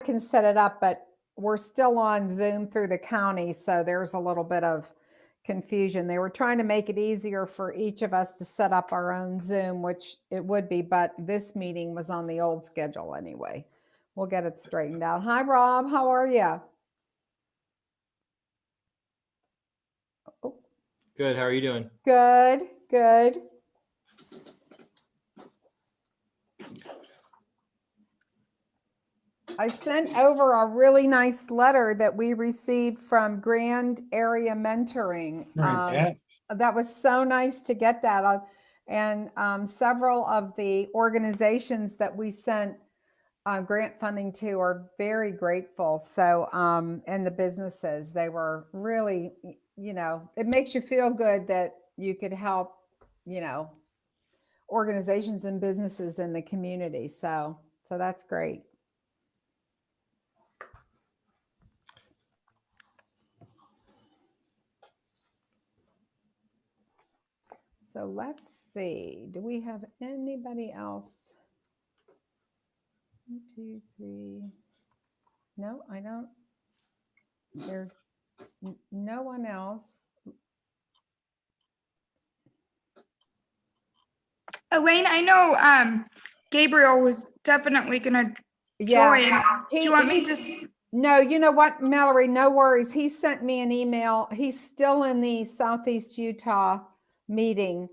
can set it up, but we're still on Zoom through the county, so there's a little bit of confusion. They were trying to make it easier for each of us to set up our own Zoom, which it would be, but this meeting was on the old schedule anyway. We'll get it straightened out. Hi, Rob. How are you? Good. How are you doing? Good, good. I sent over a really nice letter that we received from Grand Area Mentoring. That was so nice to get that. And several of the organizations that we sent grant funding to are very grateful. So, and the businesses, they were really, it makes you feel good that you could help, organizations and businesses in the community. So that's great. So let's see, do we have anybody else? 1, 2, 3. No, I don't. There's no one else. Elaine, I know Gabriel was definitely going to join. Do you want me to? No, you know what, Mallory, no worries. He sent me an email. He's still in the Southeast Utah meeting,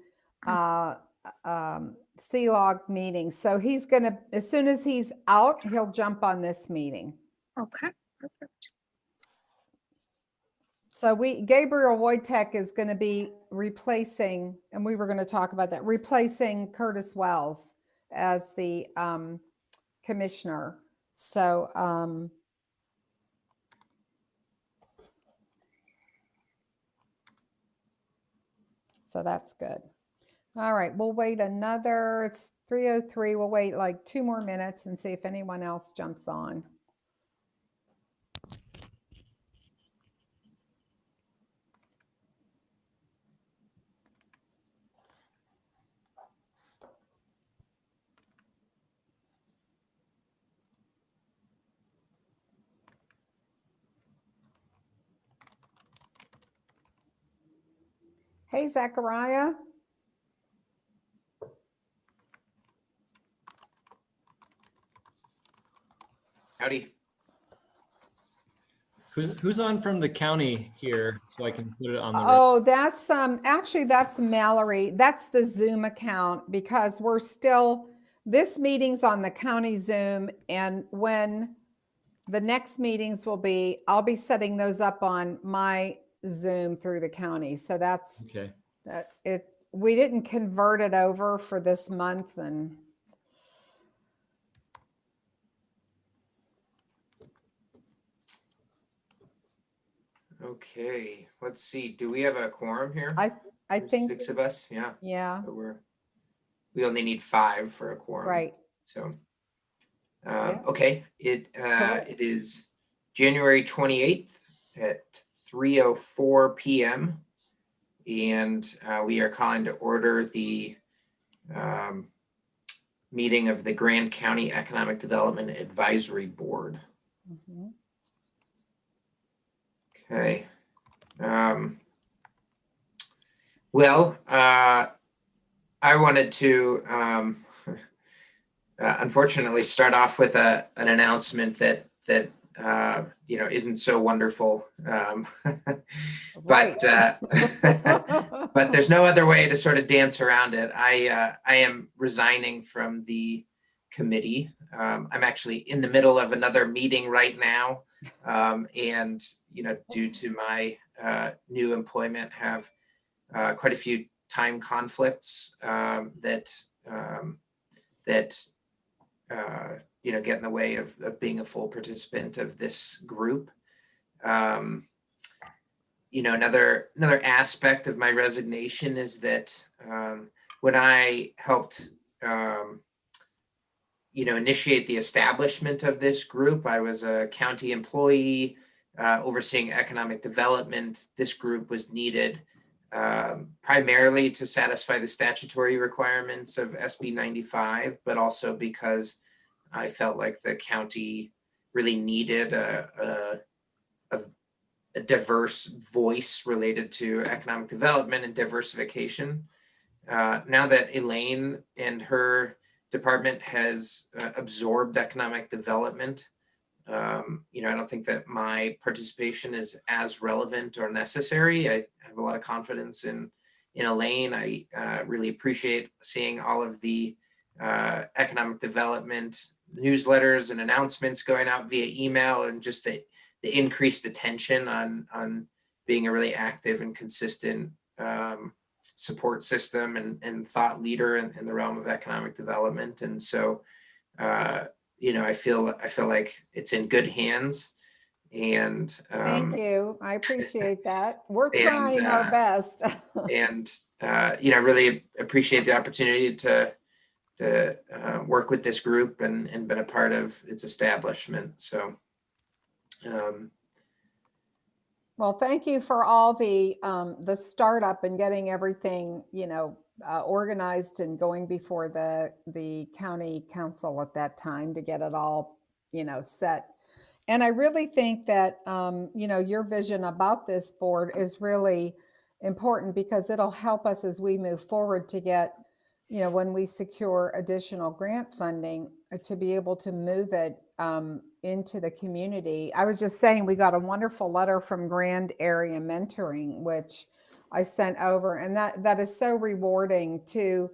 C-Log meeting. So he's going to, as soon as he's out, he'll jump on this meeting. Okay, perfect. So Gabriel Wojtek is going to be replacing, and we were going to talk about that, replacing Curtis Wells as the commissioner. So, so that's good. All right, we'll wait another, it's 3:03. We'll wait like 2 more minutes and see if anyone else jumps on. Hey, Zachariah. Howdy. Who's on from the county here, so I can put it on the. Oh, that's actually that's Mallory. That's the Zoom account, because we're still, this meeting's on the county Zoom, and when the next meetings will be, I'll be setting those up on my Zoom through the county. So that's okay. We didn't convert it over for this month, and Okay, let's see. Do we have a quorum here? I There's think 6 of us. Yeah. Yeah. So we only need 5 for a quorum. Right. So, Yeah. okay. It is January 28th at 3:04 p.m. and we are calling to order the meeting of the Grand County Economic Development Advisory Board. Mm-hmm. Okay. Well, I wanted to unfortunately start off with an announcement that isn't so wonderful, but there's no other way to sort of dance around it. I am resigning from the committee. I'm actually in the middle of another meeting right now, and due to my new employment, have quite a few time conflicts that get in the way of being a full participant of this group. Another aspect of my resignation is that when I helped initiate the establishment of this group, I was a county employee overseeing economic development. This group was needed primarily to satisfy the statutory requirements of SB 95, but also because I felt like the county really needed a diverse voice related to economic development and diversification. Now that Elaine and her department has absorbed economic development, I don't think that my participation is as relevant or necessary. I have a lot of confidence in Elaine. I really appreciate seeing all of the economic development newsletters and announcements going out via email, and just the increased attention on being a really active and consistent support system and thought leader in the realm of economic development. And so, I feel like it's in good hands. And thank you. I appreciate that. We're trying our best. And really appreciate the opportunity to work with this group and been a part of its establishment. So, well, thank you for all the startup and getting everything, organized and going before the county council at that time to get it all, set. And I really think that, your vision about this board is really important, because it'll help us as we move forward to get, when we secure additional grant funding, to be able to move it into the community. I was just saying, we got a wonderful letter from Grand Area Mentoring, which I sent over, and that is so rewarding to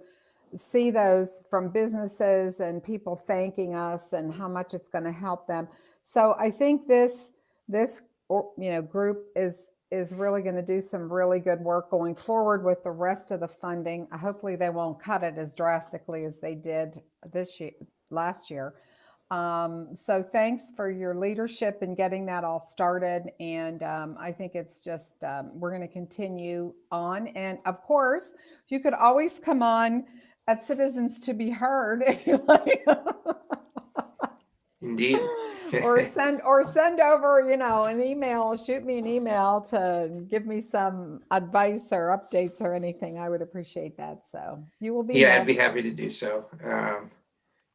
see those from businesses and people thanking us and how much it's going to help them. So I think this group is really going to do some really good work going forward with the rest of the funding. Hopefully they won't cut it as drastically as they did last year. So thanks for your leadership in getting that all started. And I think it's just, we're going to continue on. And of course, you could always come on at Citizens to be Heard if you like. Indeed. or send over, an email, shoot me an email to give me some advice or updates or anything. I would appreciate that. So you will be. Yeah, I'd be happy to do so.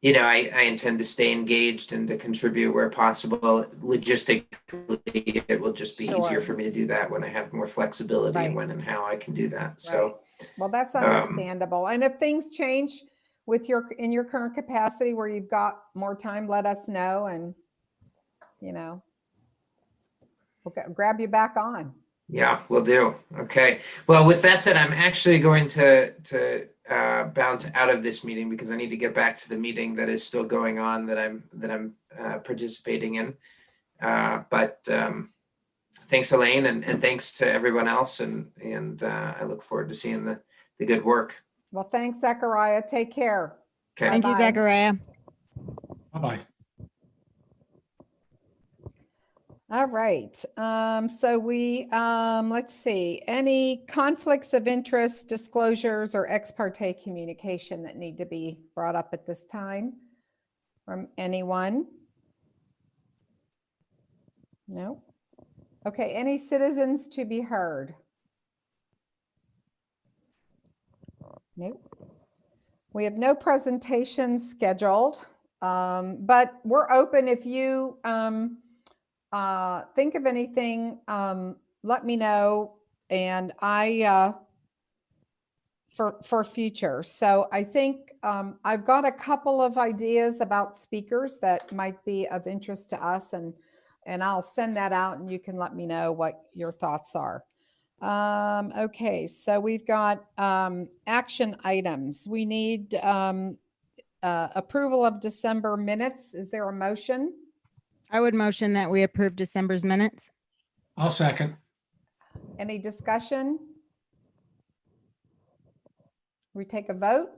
I intend to stay engaged and to contribute where possible. Logistically, it will just be easier for me to do that when I have more flexibility in when and how I can do that. So, well, that's understandable. And if things change in your current capacity where you've got more time, let us know, and we'll grab you back on. Yeah, we'll do. Okay. Well, with that said, I'm actually going to bounce out of this meeting because I need to get back to the meeting that is still going on that I'm participating in. But thanks, Elaine, and thanks to everyone else, and I look forward to seeing the good work. Well, thanks, Zachariah. Take care. Okay. Thank you, Zachariah. Bye-bye. All right. So we, let's see, any conflicts of interest, disclosures, or ex parte communication that need to be brought up at this time from anyone? No? Okay. Any citizens to be heard? Nope. We have no presentations scheduled, but we're open. If you think of anything, let me know, and for future. So I think I've got a couple of ideas about speakers that might be of interest to us, and I'll send that out, and you can let me know what your thoughts are. Okay, so we've got action items. We need approval of December minutes. Is there a motion? I would motion that we approve December's minutes. I'll second. Any discussion? We take a vote?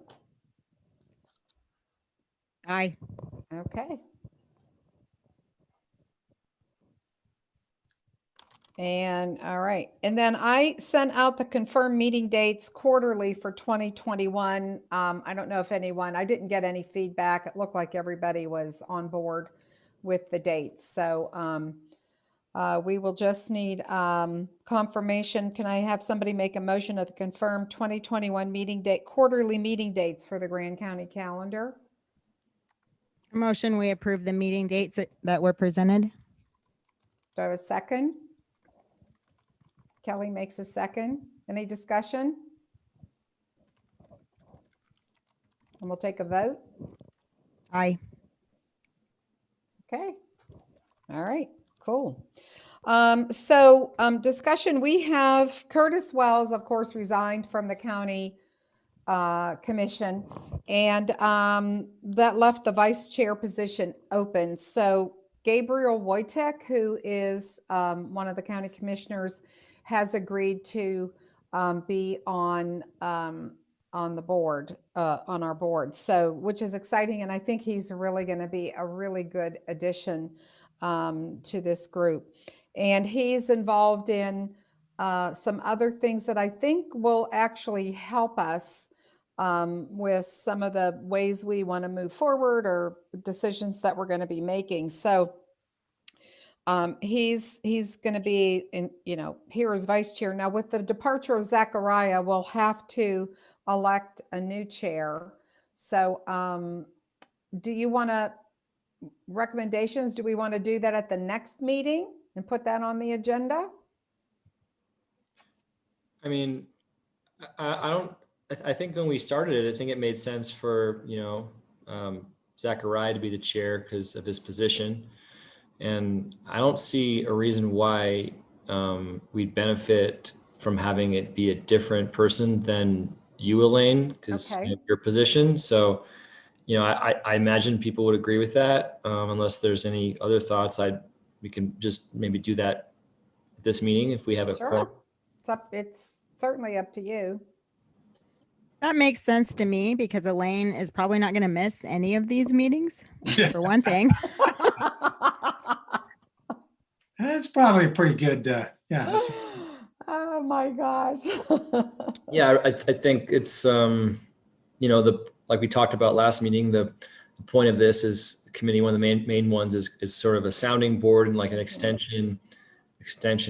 Aye. Okay. And all right. And then I sent out the confirmed meeting dates quarterly for 2021. I don't know if I didn't get any feedback. It looked like everybody was on board with the dates. So we will just need confirmation. Can I have somebody make a motion of the confirmed 2021 quarterly meeting dates for the Grand County calendar? Motion, we approve the meeting dates that were presented. Do I have a second? Kelly makes a second. Any discussion? And we'll take a vote. Aye. Okay. All right, cool. Discussion, we have Curtis Wells, of course, resigned from the county commission, and that left the vice chair position open. So Gabriel Wojtek, who is one of the county commissioners, has agreed to be on the board, on our board. So, which is exciting, and I think he's really going to be a really good addition to this group. And he's involved in some other things that I think will actually help us with some of the ways we want to move forward or decisions that we're going to be making. So he's going to be in, here as vice chair. Now with the departure of Zachariah, we'll have to elect a new chair. So do you want to recommendations? Do we want to do that at the next meeting and put that on the agenda? I mean, I think when we started it, I think it made sense for, Zachariah to be the chair because of his position. And I don't see a reason why we'd benefit from having it be a different person than you, Elaine, because Okay. of your position. So, I imagine people would agree with that. Unless there's any other thoughts, we can just maybe do that at this meeting if we have a Sure. It's certainly up to you. That makes sense to me because Elaine is probably not going to miss any of these meetings, for one thing. That's probably pretty good. Yeah. Oh my gosh. Yeah, I think it's like we talked about last meeting, the point of this is the committee. One of the main ones is sort of a sounding board and like an extension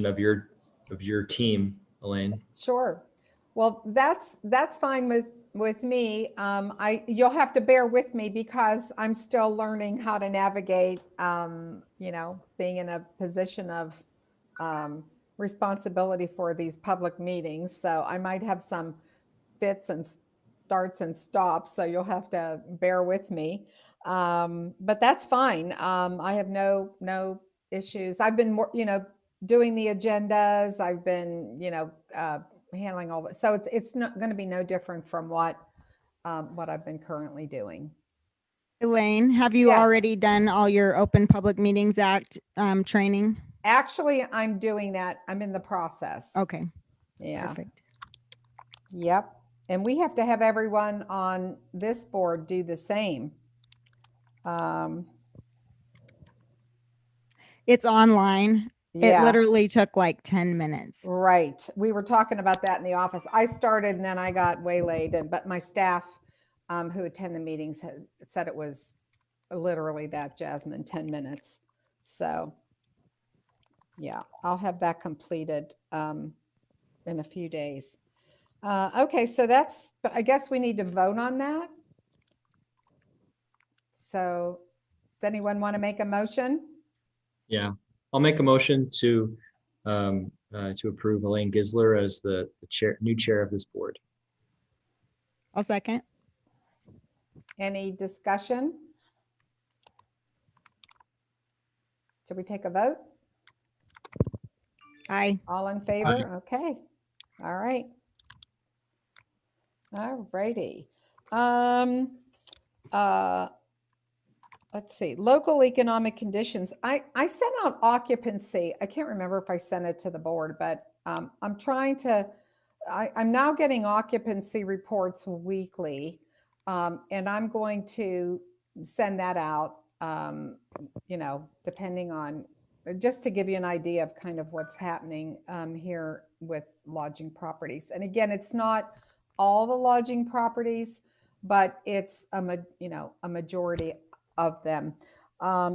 of your team, Elaine. Sure. Well, that's fine with me. You'll have to bear with me because I'm still learning how to navigate, being in a position of responsibility for these public meetings. So I might have some fits and starts and stops. So you'll have to bear with me. But that's fine. I have no issues. I've been more, doing the agendas. I've been, handling all that. So it's not going to be no different from what I've been currently doing. Elaine, have you Yes. already done all your Open Public Meetings Act training? Actually, I'm doing that. I'm in the process. Okay, Yeah. perfect. Yep. And we have to have everyone on this board do the same. It's online. It Yeah. literally took like 10 minutes. Right. We were talking about that in the office. I started and then I got waylaid, but my staff who attend the meetings said it was literally that, Jasmine, 10 minutes. So yeah, I'll have that completed in a few days. Okay, so I guess we need to vote on that. So does anyone want to make a motion? Yeah, I'll make a motion to approve Elaine Gisler as the new chair of this board. I'll second. Any discussion? Should we take a vote? Aye. All in favor? Okay. All right. All righty. Let's see, local economic conditions. I sent out occupancy. I can't remember if I sent it to the board, but I'm now getting occupancy reports weekly. And I'm going to send that out, depending on, just to give you an idea of kind of what's happening here with lodging properties. And again, it's not all the lodging properties, but it's a majority of them.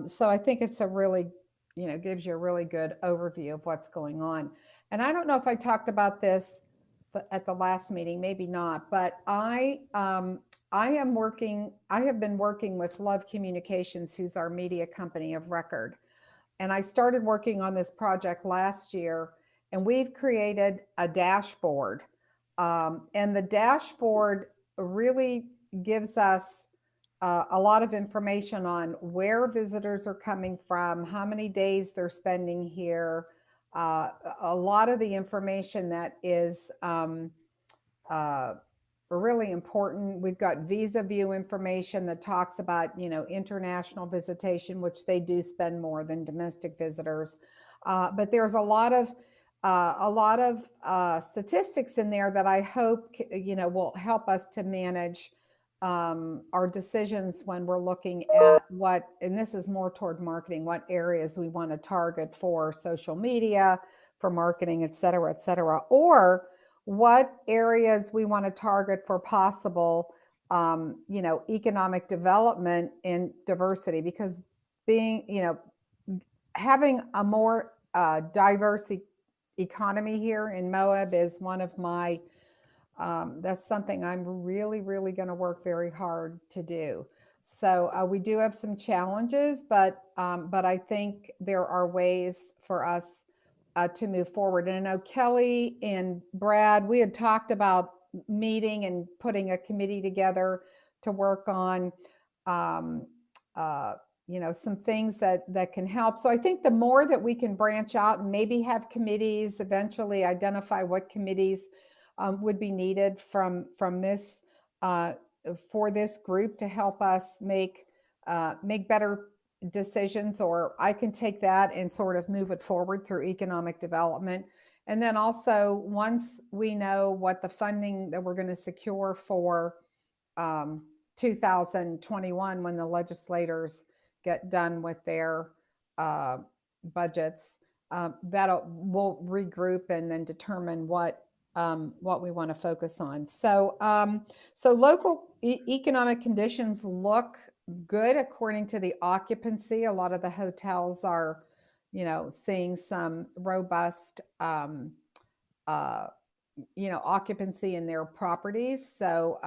So I think it's a really, gives you a really good overview of what's going on. And I don't know if I talked about this at the last meeting, maybe not, but I I have been working with Love Communications, who's our media company of record. And I started working on this project last year, and we've created a dashboard. And the dashboard really gives us a lot of information on where visitors are coming from, how many days they're spending here, a lot of the information that is really important. We've got visa view information that talks about, international visitation, which they do spend more than domestic visitors. But there's a lot of statistics in there that I hope, will help us to manage our decisions when we're looking at what, and this is more toward marketing, what areas we want to target for social media, for marketing, et cetera, or what areas we want to target for possible, economic development and diversity, because having a more diverse economy here in Moab is one of my, that's something I'm really, really going to work very hard to do. So we do have some challenges, but I think there are ways for us to move forward. And I know Kelly and Brad, we had talked about meeting and putting a committee together to work on, some things that can help. So I think the more that we can branch out and maybe have committees, eventually identify what committees would be needed from this for this group to help us make better decisions, or I can take that and sort of move it forward through economic development. And then also, once we know what the funding that we're going to secure for 2021, when the legislators get done with their budgets, we'll regroup and then determine what we want to focus on. So local economic conditions look good according to the occupancy. A lot of the hotels are, seeing some robust, occupancy in their properties. So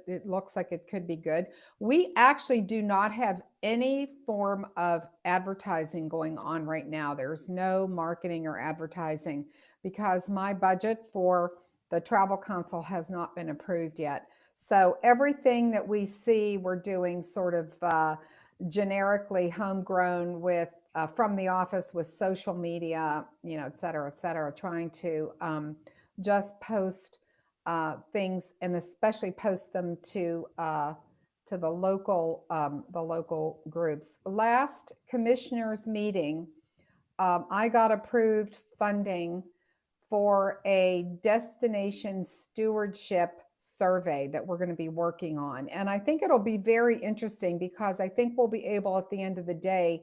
it looks like it could be good. We actually do not have any form of advertising going on right now. There's no marketing or advertising because my budget for the travel council has not been approved yet. So everything that we see, we're doing sort of generically homegrown with from the office with social media, et cetera, trying to just post things, and especially post them to the local groups. Last commissioners meeting, I got approved funding for a destination stewardship survey that we're going to be working on. And I think it'll be very interesting because I think we'll be able at the end of the day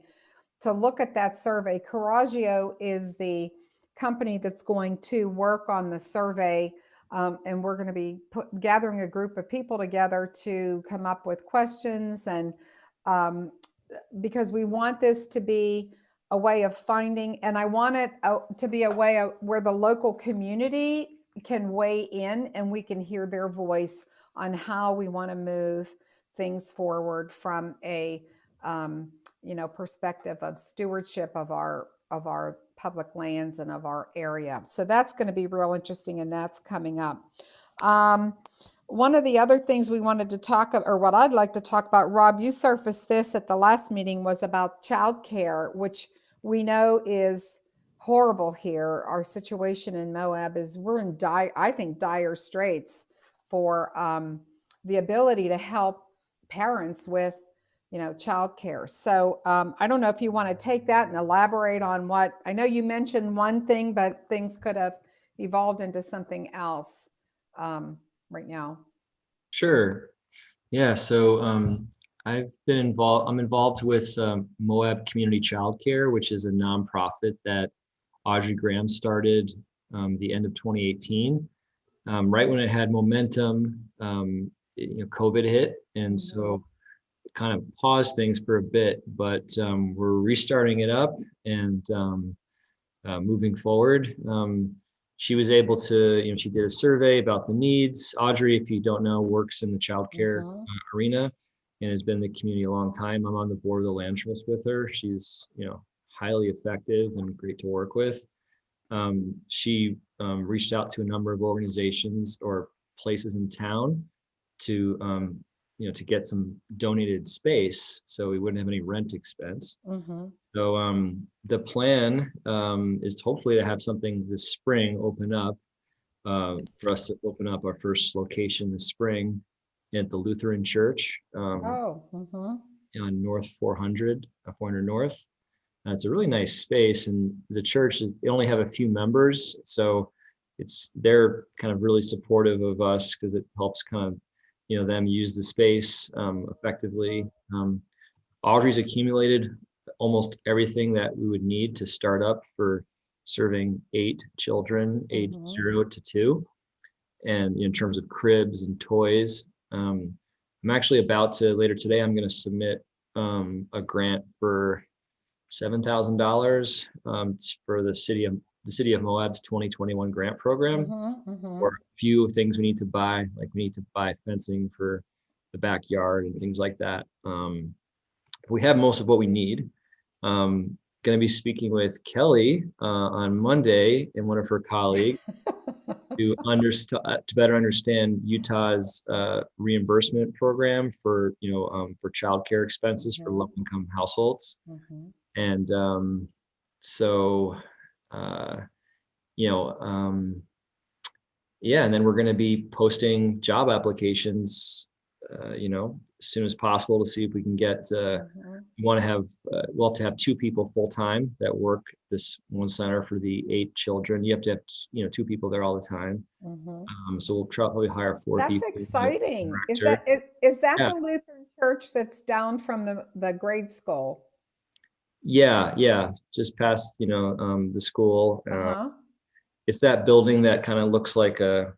to look at that survey. Coraggio is the company that's going to work on the survey. And we're going to be gathering a group of people together to come up with questions. And because we want this to be a way of finding, and I want it to be a way where the local community can weigh in and we can hear their voice on how we want to move things forward from a perspective of stewardship of our public lands and of our area. So that's going to be real interesting, and that's coming up. One of the other things we wanted to talk about, or what I'd like to talk about, Rob, you surfaced this at the last meeting, was about childcare, which we know is horrible here. Our situation in Moab is we're in dire straits for the ability to help parents with childcare. So I don't know if you want to take that and elaborate on what, I know you mentioned one thing, but things could have evolved into something else right now. Sure. Yeah. So I'm involved with Moab Community Childcare, which is a nonprofit that Audrey Graham started the end of 2018, right when it had momentum. COVID hit, and so it kind of paused things for a bit, but we're restarting it up and moving forward. she was able to, she did a survey about the needs. Audrey, if you don't know, works in the childcare arena and has been in the community a long time. I'm on the board of the land trust with her. She's, highly effective and great to work with. She reached out to a number of organizations or places in town to, to get some donated space so we wouldn't have any rent expense. So the plan is hopefully to have something this spring open up, for us to open up our first location this spring at the Lutheran Church on North 400 North. It's a really nice space, and the church they only have a few members, so they're kind of really supportive of us because it helps kind of them use the space effectively. Audrey's accumulated almost everything that we would need to start up for serving 8 children aged 0 to 2, and in terms of cribs and toys. I'm actually about to later today. I'm going to submit a grant for $7,000 for the city of Moab's 2021 grant program. For a few things we need to buy, like we need to buy fencing for the backyard and things like that. We have most of what we need. Going to be speaking with Kelly on Monday and one of her colleagues to better understand Utah's reimbursement program for childcare expenses for low-income households. And and then we're going to be posting job applications, as soon as possible to see if we can get, we'll have to have 2 people full-time that work this one center for the 8 children. You have to have, 2 people there all the time. So we'll probably hire 4 people. That's exciting. Is director. that Yeah. the Lutheran church that's down from the grade school? Yeah. Just past, the school. It's that building that kind of looks like a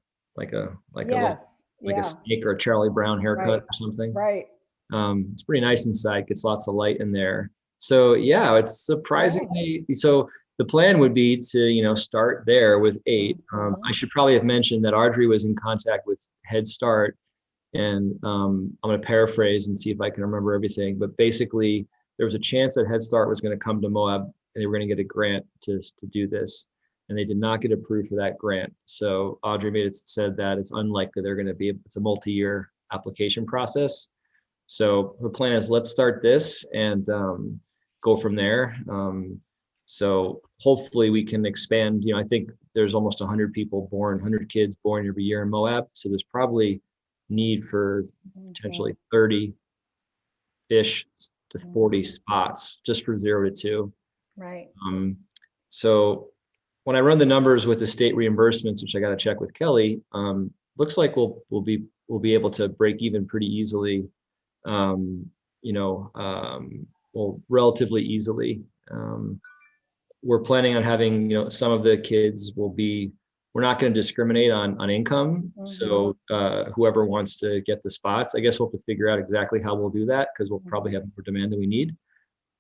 snake or a Charlie Brown haircut or something. Right. It's pretty nice inside, gets lots of light in there. So yeah, it's surprisingly, so the plan would be to, start there with 8. I should probably have mentioned that Audrey was in contact with Head Start, and I'm going to paraphrase and see if I can remember everything. But basically, there was a chance that Head Start was going to come to Moab and they were going to get a grant to do this. And they did not get approved for that grant. So Audrey said that it's unlikely they're going to be, it's a multi-year application process. So her plan is let's start this and go from there. So hopefully we can expand, I think there's almost 100 kids born every year in Moab. So there's probably need for potentially 30-ish to 40 spots just for 0 to 2. Right. So when I run the numbers with the state reimbursements, which I got to check with Kelly, looks like we'll be able to break even pretty easily, relatively easily. We're planning on having, some of the kids we're not going to discriminate on income. So whoever wants to get the spots, I guess we'll have to figure out exactly how we'll do that because we'll probably have more demand than we need.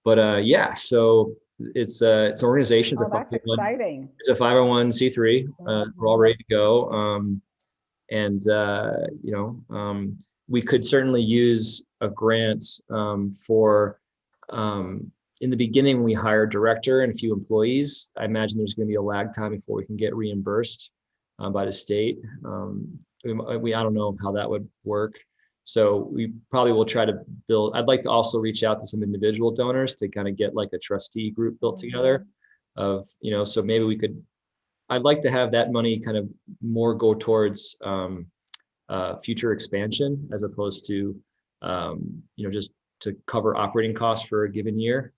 But so it's an organization. That's exciting. It's a 501c3. We're all ready to go. We could certainly use a grant for in the beginning when we hire a director and a few employees. I imagine there's going to be a lag time before we can get reimbursed by the state. I don't know how that would work. So we probably will try to build. I'd like to also reach out to some individual donors to kind of get like a trustee group built together of, so maybe I'd like to have that money kind of more go towards future expansion as opposed to, just to cover operating costs for a given year.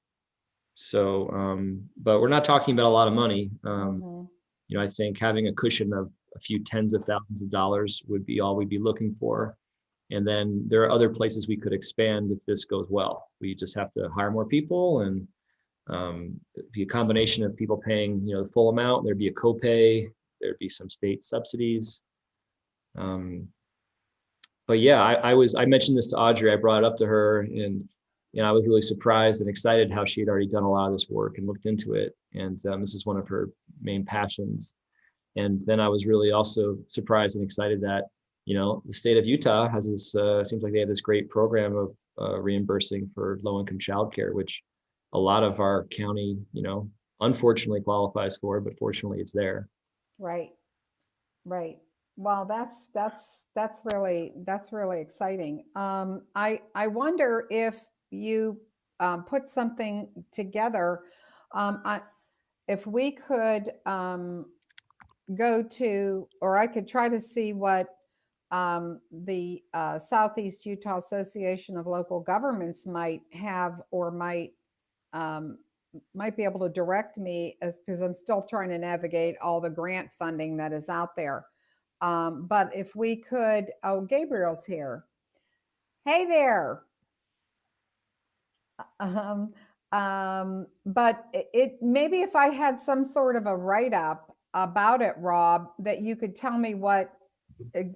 So, but we're not talking about a lot of money. I think having a cushion of a few tens of thousands of dollars would be all we'd be looking for. And then there are other places we could expand if this goes well. We just have to hire more people and it'd be a combination of people paying, the full amount. There'd be a copay. There'd be some state subsidies. But yeah, I mentioned this to Audrey. I brought it up to her, and I was really surprised and excited how she had already done a lot of this work and looked into it. And this is one of her main passions. And then I was really also surprised and excited that, you know, the state of Utah has this, seems like they have this great program of reimbursing for low-income childcare, which a lot of our county, you know, unfortunately qualifies for, but fortunately it's there. Right. Right. Well, that's really exciting. I wonder if you put something together. If we could go to, or I could try to see what the Southeast Utah Association of Local Governments might have, or might be able to direct me, as because I'm still trying to navigate all the grant funding that is out there. But if we could, oh, Gabriel's here. Hey there. But it maybe if I had some sort of a write-up about it, Rob, that you could tell me what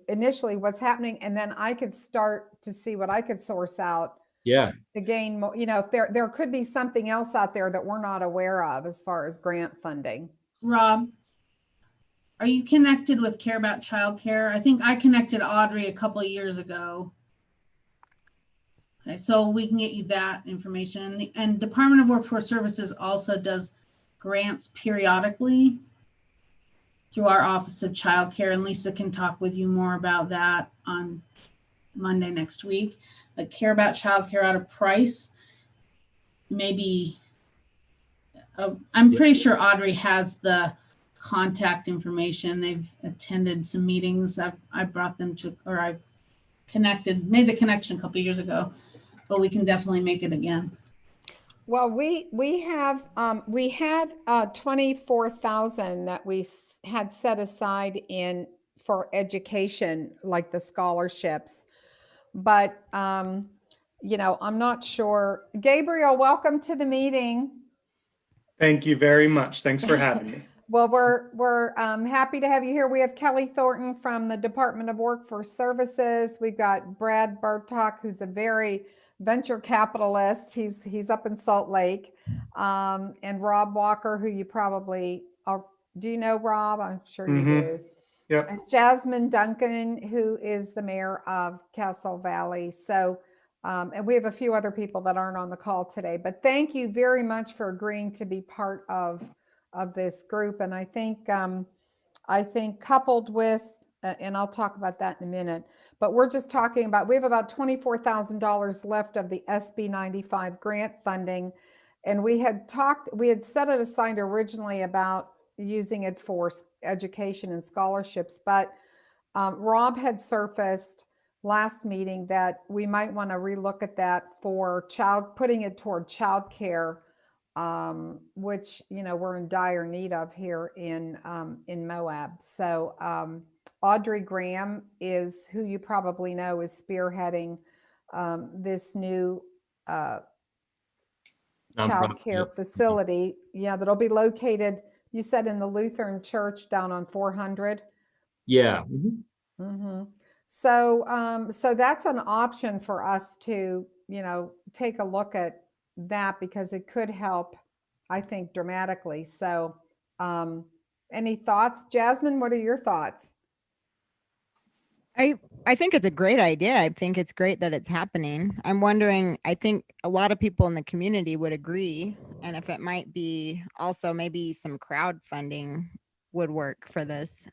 initially what's happening, and then I could start to see what I could source out. Yeah. To gain more, you know, if there could be something else out there that we're not aware of as far as grant funding. Rob, are you connected with Care About Childcare? I think I connected Audrey a couple of years ago. Okay, so we can get you that information. And Department of Workforce Services also does grants periodically through our Office of Childcare, and Lisa can talk with you more about that on Monday next week. But Care About Childcare out of Price, maybe, I'm pretty sure Audrey has the contact information. They've attended some meetings. I brought them to, or I made the connection a couple of years ago, but we can definitely make it again. Well, we had 24,000 that we had set aside for education, like the scholarships. But, you know, I'm not sure. Gabriel, welcome to the meeting. Thank you very much. Thanks for having me. Well, we're happy to have you here. We have Kelly Thornton from the Department of Workforce Services. We've got Brad Burtock, who's a very venture capitalist. He's up in Salt Lake, and Rob Walker, who you probably do you know Rob? I'm sure you do. Yep. And Jasmine Duncan, who is the mayor of Castle Valley. So, and we have a few other people that aren't on the call today, but thank you very much for agreeing to be part of this group. And I think coupled with, and I'll talk about that in a minute, but we're just talking about, we have about $24,000 left of the SB 95 grant funding. And we had set it aside originally about using it for education and scholarships, but Rob had surfaced last meeting that we might want to relook at that for putting it toward childcare, which, you know, we're in dire need of here in Moab. So Audrey Graham is, who you probably know, is spearheading this new childcare facility. Yeah, that'll be located, you said, in the Lutheran Church down on 400. Yeah. So that's an option for us to, you know, take a look at that, because it could help, I think, dramatically. So any thoughts? Jasmine, what are your thoughts? I think it's a great idea. I think it's great that it's happening. I'm wondering, I think a lot of people in the community would agree. And if it might be also maybe some crowdfunding would work for this.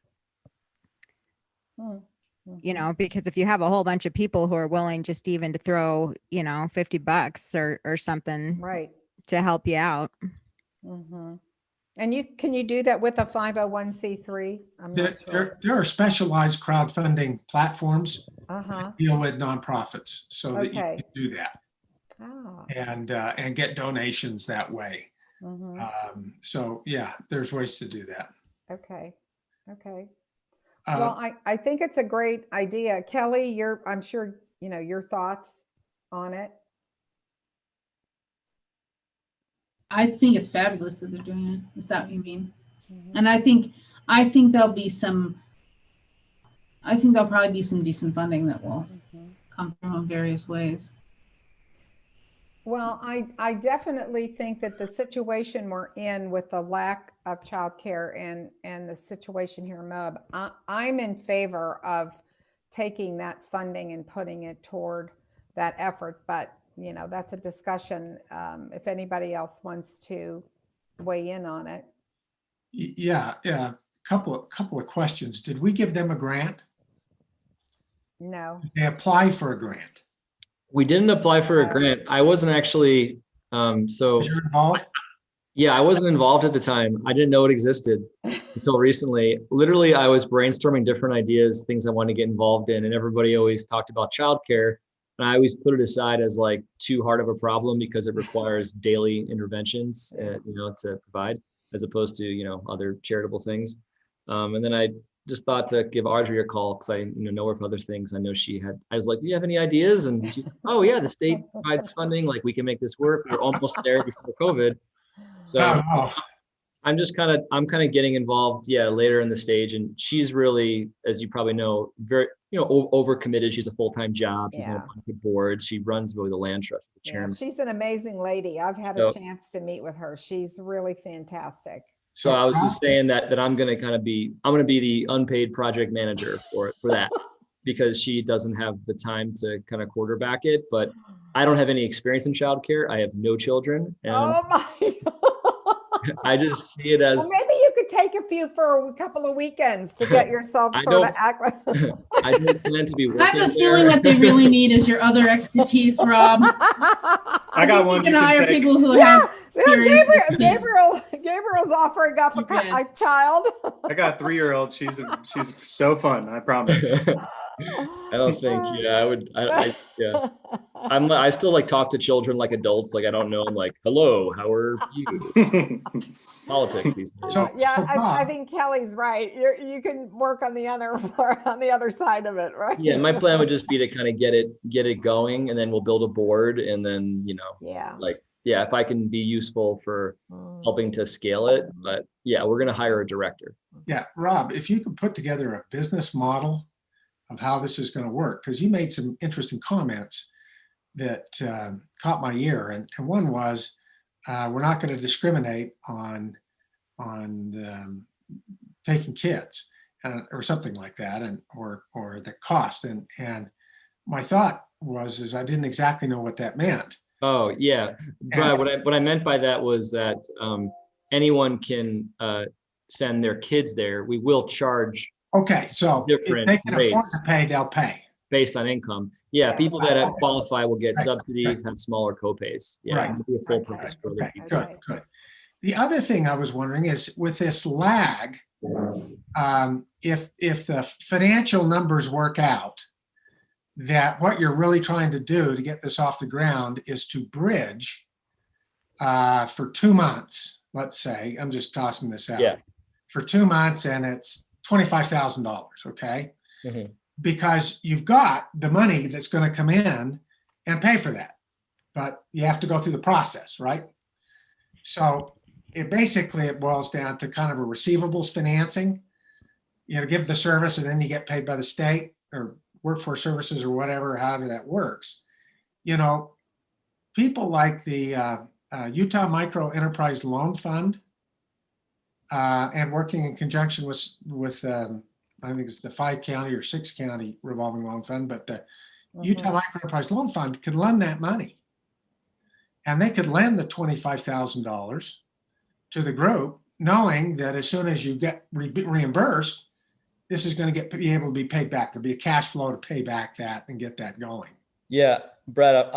You know, because if you have a whole bunch of people who are willing just even to throw, you know, $50 or something, right, to help you out. And can you do that with a 501c3? I'm not sure. There are specialized crowdfunding platforms that deal with nonprofits, so that you can do that and get donations that way. So yeah, there's ways to do that. Okay. Well, I think it's a great idea. Kelly, I'm sure, you know, your thoughts on it. I think it's fabulous that they're doing it. Is that what you mean? And I think there'll be probably be some decent funding that will come from in various ways. Well, I definitely think that the situation we're in with the lack of childcare and the situation here in Moab, I'm in favor of taking that funding and putting it toward that effort. But, you know, that's a discussion, if anybody else wants to weigh in on it. Yeah, couple of questions. Did we give them a grant? No. Did they apply for a grant? We didn't apply for a grant. I wasn't actually, so You're involved? yeah, I wasn't involved at the time. I didn't know it existed until recently. Literally, I was brainstorming different ideas, things I wanted to get involved in, and everybody always talked about childcare. And I always put it aside as like too hard of a problem because it requires daily interventions, you know, to provide, as opposed to, you know, other charitable things. And then I just thought to give Audrey a call because I know her for other things. I know she had, I was like, do you have any ideas? And she's like, oh yeah, the state provides funding. Like we can make this work. We're almost there before COVID. So I'm kind of getting involved, later in the stage. And she's really, as you probably know, very, overcommitted. She's a full-time job. She's on a bunch of boards. She runs really the land trust. Yeah, she's an amazing lady. I've had a chance to meet with her. She's really fantastic. So I was just saying that I'm going to be the unpaid project manager for that because she doesn't have the time to kind of quarterback it. But I don't have any experience in childcare. I have no children. And oh my God. I just see it as. Well, maybe you could take a few for a couple of weekends to get yourself sort of act like. I don't plan to be working. I have a feeling what they really need is your other expertise, Rob. I got one. You can hire people who have. Gabriel's offering up a child. I got a 3-year-old. She's so fun. I promise. I don't think. I would. I still like talk to children like adults. Like I don't know. I'm like, hello, how are you? Politics these days. I think Kelly's right. You can work on the other side of it, right? Yeah, my plan would just be to kind of get it going, and then we'll build a board, and then if I can be useful for helping to scale it. But we're going to hire a director. Yeah, Rob, if you could put together a business model of how this is going to work, because you made some interesting comments that caught my ear, and one was we're not going to discriminate on taking kids or something like that, and or the cost. And my thought was I didn't exactly know what that meant. Oh yeah, Brad, what I meant by that was that anyone can send their kids there. We will charge. Okay, so if they can afford to pay, they'll pay based on income. Yeah, people that qualify will get subsidies, have smaller co-pays. Yeah, it'll be a full price for other people. Good. The other thing I was wondering is with this lag, if the financial numbers work out, that what you're really trying to do to get this off the ground is to bridge for 2 months, let's say, I'm just tossing this out, for 2 months, and it's $25,000, okay? Mm-hmm. Because you've got the money that's going to come in and pay for that, but you have to go through the process, right? So it boils down to kind of a receivables financing, give the service and then you get paid by the state or workforce services or whatever, however that works. People like the Utah Micro Enterprise Loan Fund and working in conjunction with I think it's the 5-county or 6-county revolving loan fund, but the Utah Micro Enterprise Loan Fund could lend that money. And they could lend the $25,000 to the group, knowing that as soon as you get reimbursed, this is going to be able to be paid back. There'll be a cash flow to pay back that and get that going. Yeah, Brad,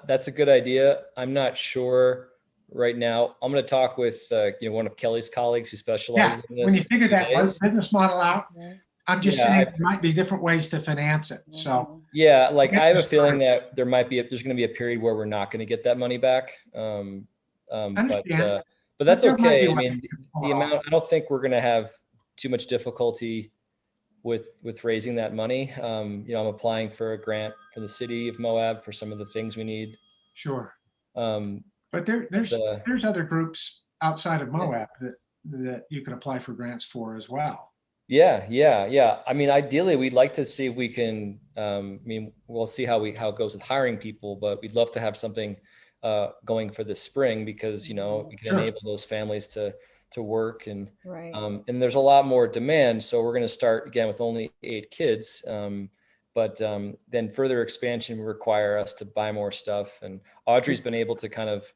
that's a good idea. I'm not sure right now. I'm going to talk with one of Kelly's colleagues who specializes in this. When you figure that business model out, I'm just saying there might be different ways to finance it. So I have a feeling that there's going to be a period where we're not going to get that money back. But that's okay. I mean, the amount, I don't think we're going to have too much difficulty with raising that money. I'm applying for a grant from the city of Moab for some of the things we need. Sure. But there's other groups outside of Moab that you can apply for grants for as well. Yeah. I mean, ideally, we'd like to see if we can. We'll see how it goes with hiring people, but we'd love to have something going for the spring, because, you know, we can Sure. enable those families to work, and Right. and there's a lot more demand. So we're going to start again with only 8 kids. But then further expansion will require us to buy more stuff. And Audrey's been able to kind of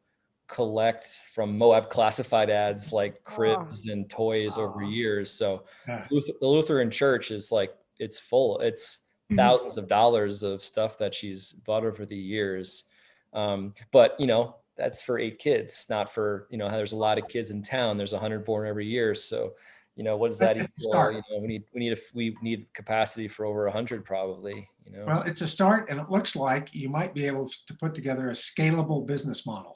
collect from Moab classified ads like cribs and toys over years. So Yeah. the Lutheran Church is like, it's full. It's thousands of dollars of stuff that she's bought over the years. But, you know, that's for 8 kids, not for, you know, there's a lot of kids in town. There's 100 born every year. So, you know, what does that It's a equal? start. You know, we need capacity for over 100 probably, you know. Well, it's a start, and it looks like you might be able to put together a scalable business model.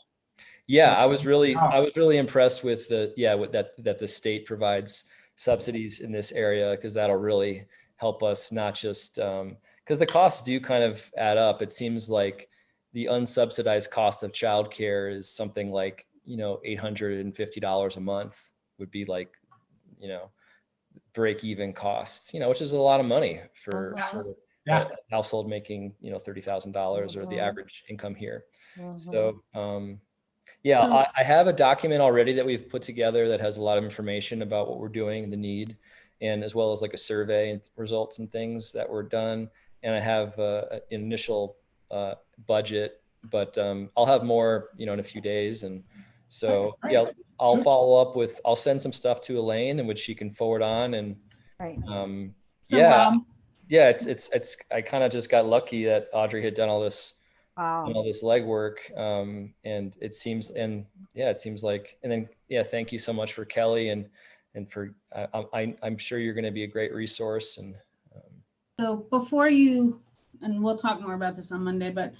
Yeah, So- I was really impressed with with that the state provides subsidies in this area, because that'll really help us, not just because the costs do kind of add up. It seems like the unsubsidized cost of childcare is something like, you know, $850 a month would be like, you know, break even costs, you know, which is a lot of money for Yeah. a household making, you know, $30,000 or the average income here. So yeah, I have a document already that we've put together that has a lot of information about what we're doing, the need, and as well as like a survey and results and things that were done. And I have an initial budget, but I'll have more, you know, in a few days. And so, Great. yeah, I'll Super. follow up with, I'll send some stuff to Elaine, in which she can forward on. And Right. So yeah, Rob, yeah, it's, I kind of just got lucky that Audrey had done all this Wow. all this legwork. And it seems, and yeah, it seems like, and then, yeah, thank you so much for Kelly, and for, I'm sure you're going to be a great resource. And so before you, and we'll talk more about this on Monday, but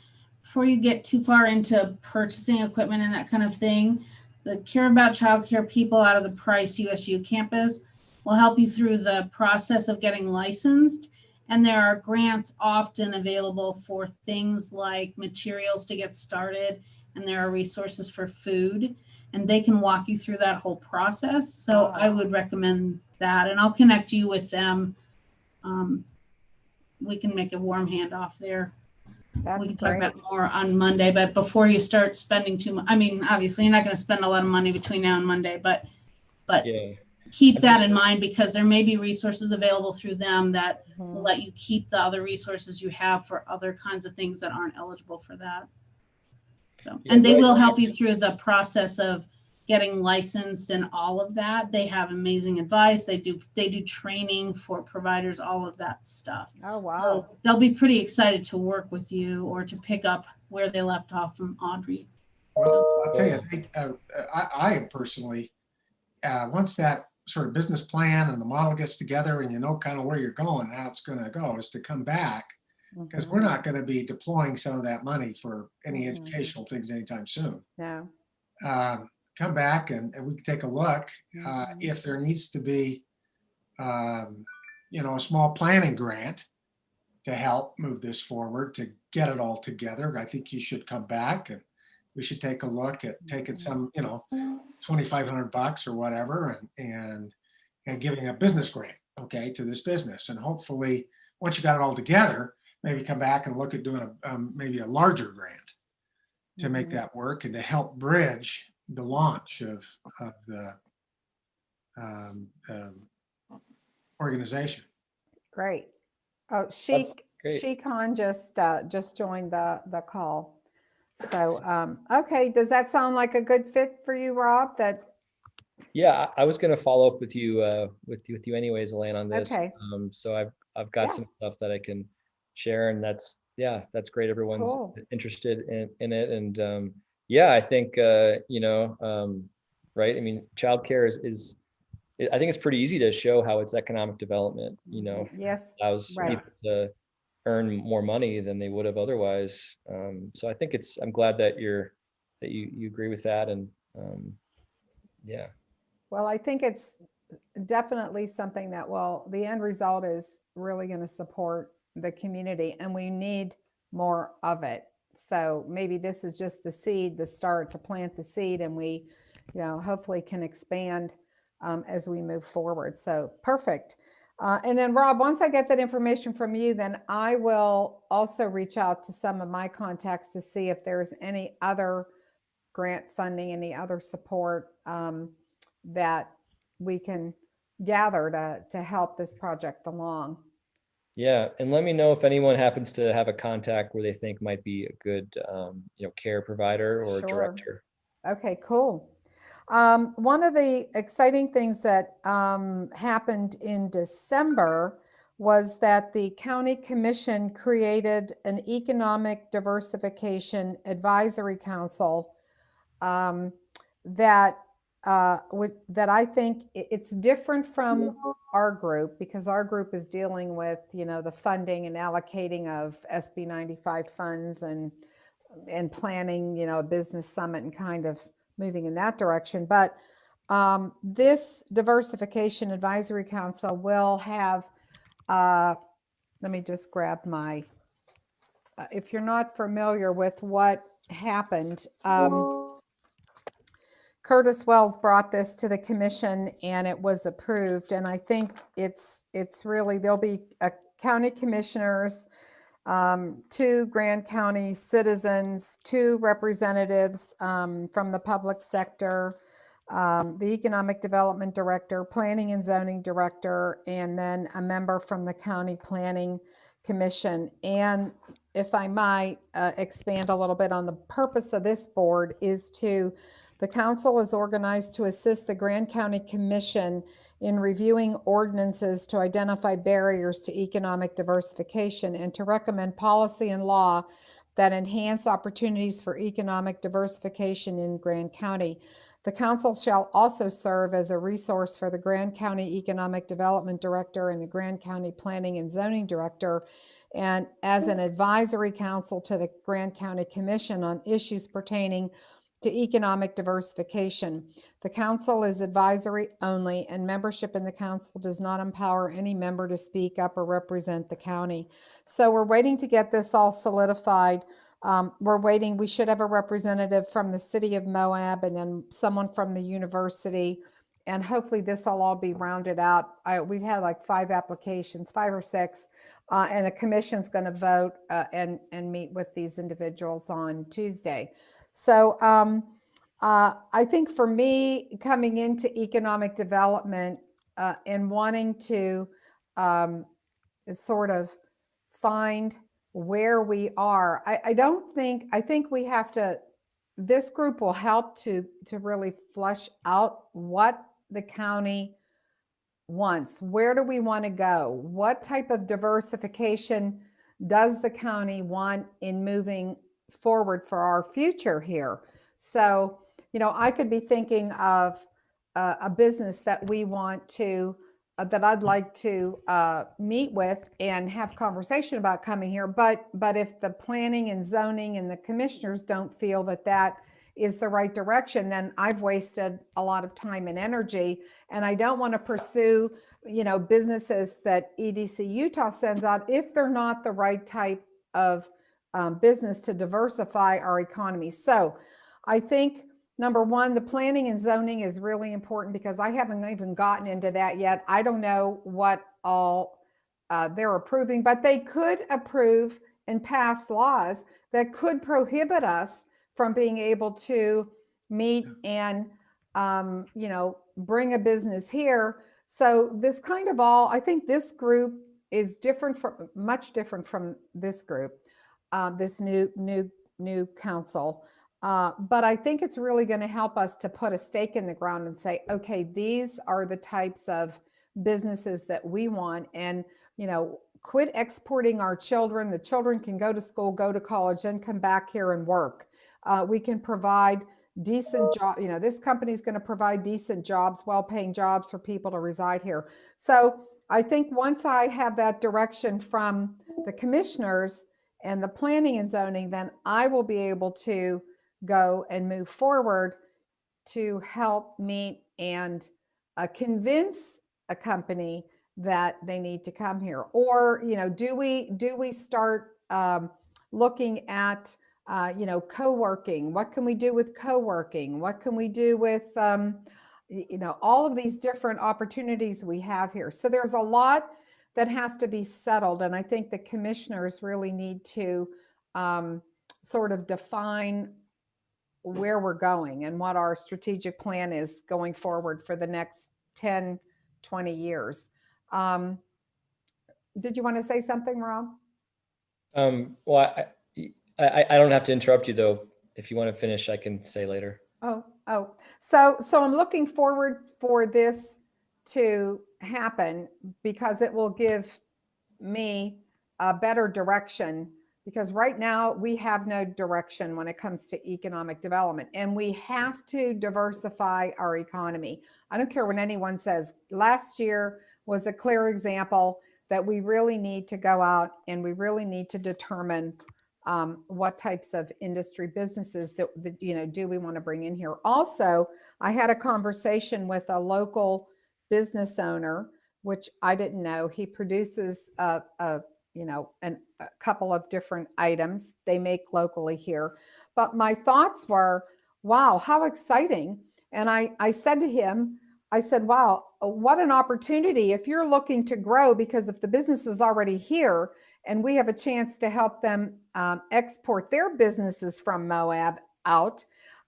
before you get too far into purchasing equipment and that kind of thing, the Care About Childcare people out of the Price USU campus will help you through the process of getting licensed. And there are grants often available for things like materials to get started, and there are resources for food, and they can walk you through that whole process. So I would recommend that, and I'll connect you with them. We can make a warm handoff there. That's We can talk great. about more on Monday, but before you start spending too much, I mean, obviously you're not going to spend a lot of money between now and Monday, but yeah, keep that in mind, because there may be resources available through them that will Mhm. let you keep the other resources you have for other kinds of things that aren't eligible for that. So, Yeah, and they right. will help you through the process of getting licensed and all of that. They have amazing advice. They do training for providers, all of that stuff. Oh, wow. So they'll be pretty excited to work with you or to pick up where they left off from Audrey. Well, I'll tell you, I personally, once that sort of business plan and the model gets together and you know kind of where you're going and how it's going to go, is to come back, because we're not going to be deploying some of that money for any educational things anytime soon. No. Come back and we can take a look if there needs to be, you know, a small planning grant to help move this forward, to get it all together. I think you should come back and we should take a look at taking some, you know, $2,500 or whatever, and giving a business grant, okay, to this business. And hopefully, once you got it all together, maybe come back and look at doing maybe a larger grant to make that work and to help bridge the launch of the organization. Great. Oh, That's great. Shikhan just joined the call. So, okay, does that sound like a good fit for you, Rob? Yeah, I was going to follow up with you with you anyways, Elaine, on this. Okay. So I've got Yeah. some stuff that I can share, and that's great. Everyone's Cool. interested in it. And yeah, I think you know, right. I mean, childcare is I think it's pretty easy to show how it's economic development, you know, Yes. allows Right. people to earn more money than they would have otherwise. So I think I'm glad that you agree with that. And yeah. Well, I think it's definitely something that, well, the end result is really going to support the community, and we need more of it. So maybe this is just the seed, the start to plant the seed, and we, you know, hopefully can expand as we move forward. So perfect. And then Rob, once I get that information from you, then I will also reach out to some of my contacts to see if there's any other grant funding, any other support that we can gather to help this project along. Yeah, and let me know if anyone happens to have a contact where they think might be a good, care provider or Sure. director. Okay, cool. One of the exciting things that happened in December was that the County Commission created an Economic Diversification Advisory Council that I think it's different from our group, because our group is dealing with, the funding and allocating of SB 95 funds and planning, a business summit and kind of moving in that direction. But this Diversification Advisory Council will have, let me just grab my, if you're not familiar with what happened, Curtis Wells brought this to the commission and it was approved. And I think it's really, there'll be county commissioners, 2 Grand County citizens, 2 representatives from the public sector, the Economic Development Director, Planning and Zoning Director, and then a member from the County Planning Commission. And if I might expand a little bit on the purpose of this board is the council is organized to assist the Grand County Commission in reviewing ordinances to identify barriers to economic diversification and to recommend policy and law that enhance opportunities for economic diversification in Grand County. The council shall also serve as a resource for the Grand County Economic Development Director and the Grand County Planning and Zoning Director, and as an advisory council to the Grand County Commission on issues pertaining to economic diversification. The council is advisory only, and membership in the council does not empower any member to speak up or represent the county. So we're waiting to get this all solidified. We're waiting. We should have a representative from the city of Moab and then someone from the university. And hopefully this will all be rounded out. We've had like 5 applications, 5 or 6, and the commission's going to vote and meet with these individuals on Tuesday. So I think for me, coming into economic development and wanting to sort of find where we are, I think we have to, this group will help to really flesh out what the county wants. Where do we want to go? What type of diversification does the county want in moving forward for our future here? So, I could be thinking of a business that we want to, that I'd like to meet with and have conversation about coming here. But if the planning and zoning and the commissioners don't feel that that is the right direction, then I've wasted a lot of time and energy. And I don't want to pursue, businesses that EDC Utah sends out if they're not the right type of business to diversify our economy. So I think, number one, the planning and zoning is really important because I haven't even gotten into that yet. I don't know what all they're approving, but they could approve and pass laws that could prohibit us from being able to meet and, bring a business here. So this kind of I think this group is much different from this group, this new council. But I think it's really going to help us to put a stake in the ground and say, okay, these are the types of businesses that we want, and, quit exporting our children. The children can go to school, go to college, and come back here and work. We can provide decent jobs. This company is going to provide decent jobs, well-paying jobs for people to reside here. So I think once I have that direction from the commissioners and the planning and zoning, then I will be able to go and move forward to help meet and convince a company that they need to come here. Or, do we start looking at co-working? What can we do with co-working? What can we do with all of these different opportunities we have here? So there's a lot that has to be settled, and I think the commissioners really need to sort of define where we're going and what our strategic plan is going forward for the next 10, 20 years. Did you want to say something, Rob? Well, I don't have to interrupt you though. If you want to finish, I can say later. So I'm looking forward for this to happen because it will give me a better direction, because right now we have no direction when it comes to economic development, and we have to diversify our economy. I don't care what anyone says. Last year was a clear example that we really need to go out and we really need to determine what types of industry businesses that do we want to bring in here. Also, I had a conversation with a local business owner, which I didn't know. He produces a couple of different items they make locally here. But my thoughts were, wow, how exciting. And I said to him, I said, wow, what an opportunity if you're looking to grow, because if the business is already here and we have a chance to help them export their businesses from Moab out,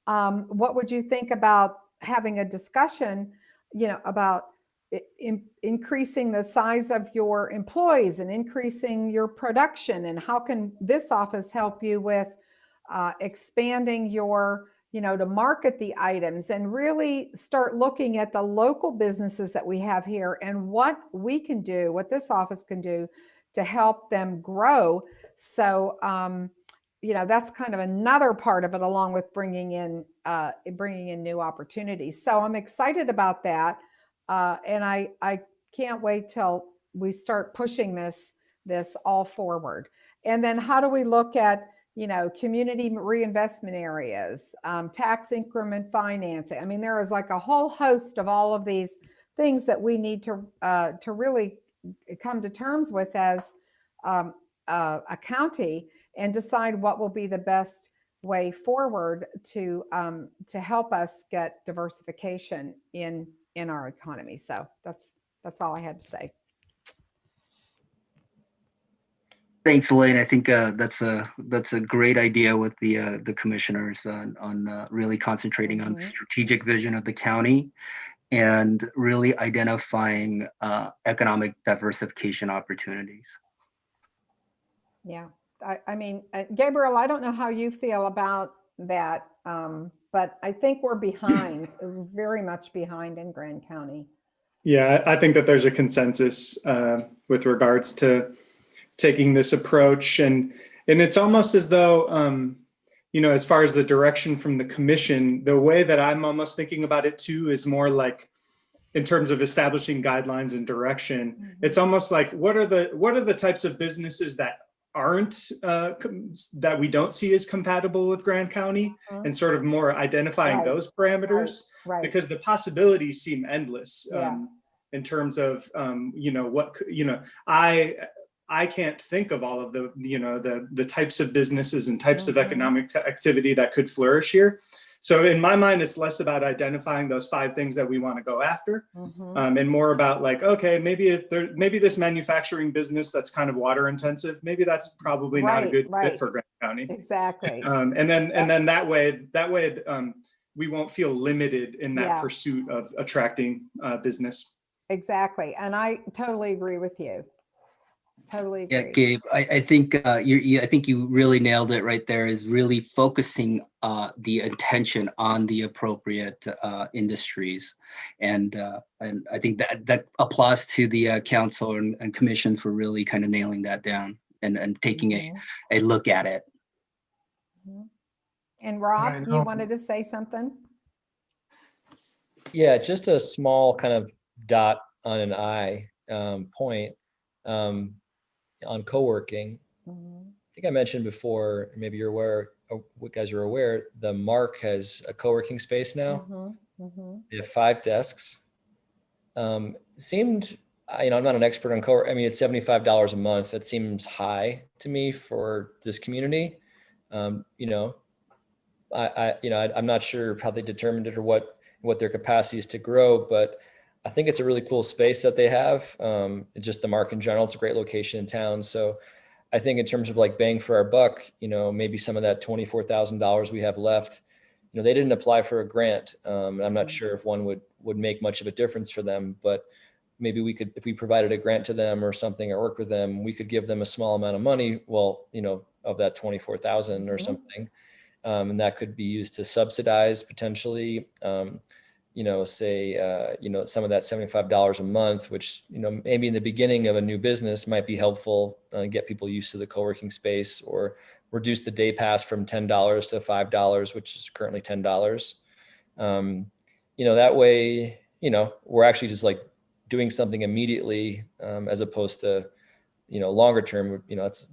what would you think about having a discussion, about increasing the size of your employees and increasing your production, and how can this office help you with expanding your, to market the items and really start looking at the local businesses that we have here and what we can do, what this office can do to help them grow. So, that's kind of another part of it, along with bringing in new opportunities. So I'm excited about that. And I can't wait till we start pushing this all forward. And then how do we look at, community reinvestment areas, tax increment financing? I mean, there is like a whole host of all of these things that we need to really come to terms with as a county, and decide what will be the best way forward to help us get diversification in our economy. So that's all I had to say. Thanks, Elaine. I think that's a great idea with the commissioners on really concentrating on the strategic vision of the county and really identifying economic diversification opportunities. Yeah, I mean, Gabriel, I don't know how you feel about that, but I think we're behind, very much behind in Grand County. Yeah, I think that there's a consensus with regards to taking this approach, and it's almost as though, as far as the direction from the commission, the way that I'm almost thinking about it too is more like in terms of establishing guidelines and direction. It's almost like what are the types of businesses that aren't that we don't see as compatible with Grand County, and sort of more identifying those parameters, because the possibilities seem endless in terms of I can't think of all of the types of businesses and types of economic activity that could flourish here. So in my mind, it's less about identifying those 5 things that we want to go after, and more about like, okay, maybe this manufacturing business that's kind of water intensive, maybe that's probably not a good fit for Grand County. Exactly. And then that way we won't feel limited in that pursuit of attracting business. Exactly. And I totally agree with you. Totally agree. Yeah, Gabe, I think I think you really nailed it right there, is really focusing the attention on the appropriate industries. And I think that applause to the council and commission for really kind of nailing that down and taking a look at it. And Rob, you wanted to say something? Yeah, just a small kind of dot on an I point. On co-working, I think I mentioned before, maybe you're aware, what guys are aware, the Mark has a co-working space now. They have 5 desks. Seemed, I'm not an expert on co-work. I mean, it's $75 a month. That seems high to me for this community. I'm not sure how they determined it or what their capacity is to grow, but I think it's a really cool space that they have. Just the Mark in general, it's a great location in town. So I think in terms of like bang for our buck, maybe some of that $24,000 we have left, they didn't apply for a grant. I'm not sure if one would make much of a difference for them, but maybe we could, if we provided a grant to them or something or work with them, we could give them a small amount of money. Well, of that 24,000 or something. And that could be used to subsidize potentially, say, some of that $75 a month, which, maybe in the beginning of a new business might be helpful, get people used to the co-working space, or reduce the day pass from $10 to $5, which is currently $10. That way, we're actually just like doing something immediately, as opposed to, longer term, it's